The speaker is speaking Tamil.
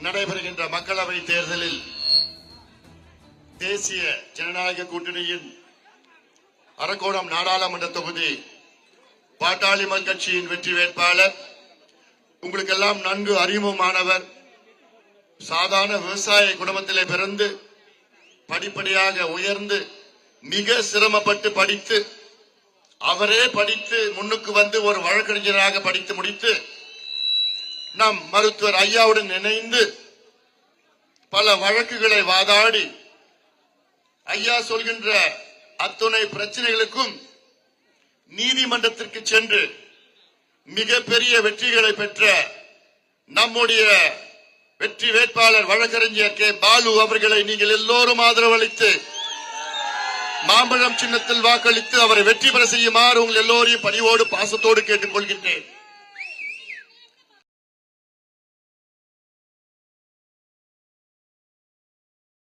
நடைபெறுகின்ற மக்களவை தேர்தலில் தேசிய ஜனநாயக கூட்டணியின் அரக்கோணம் நாடாளுமன்ற தொகுதி பாட்டாளி மக்கள் கட்சியின் வெற்றி வேட்பாளர் உங்களுக்கெல்லாம் நன்கு அறிமுகமானவர். சாதாரண விவசாய குடும்பத்திலே பிறந்து படிப்படியாக உயர்ந்து மிக சிரமப்பட்டு படித்து அவரே படித்து முன்னுக்கு வந்து ஒரு வழக்கறிஞராக படித்து முடித்து நம் மருத்துவர் ஐயாவுடன் இணைந்து பல வழக்குகளை வாதாடி ஐயா சொல்கின்ற அத்துணை பிரச்சனைகளுக்கும் நீதிமன்றத்திற்கு சென்று மிகப்பெரிய வெற்றிகளை பெற்ற நம்முடைய வெற்றி வேட்பாளர் வழக்கறிஞர் கே பாலு அவர்களை நீங்கள் எல்லோரும் ஆதரவளித்து மாம்பழம் சின்னத்தில் வாக்களித்து அவரை வெற்றி பெற செய்யுமாறு உங்கள் எல்லோரையும் பணிவோடு பாசத்தோடு கேட்டுக் கொள்கின்றேன்.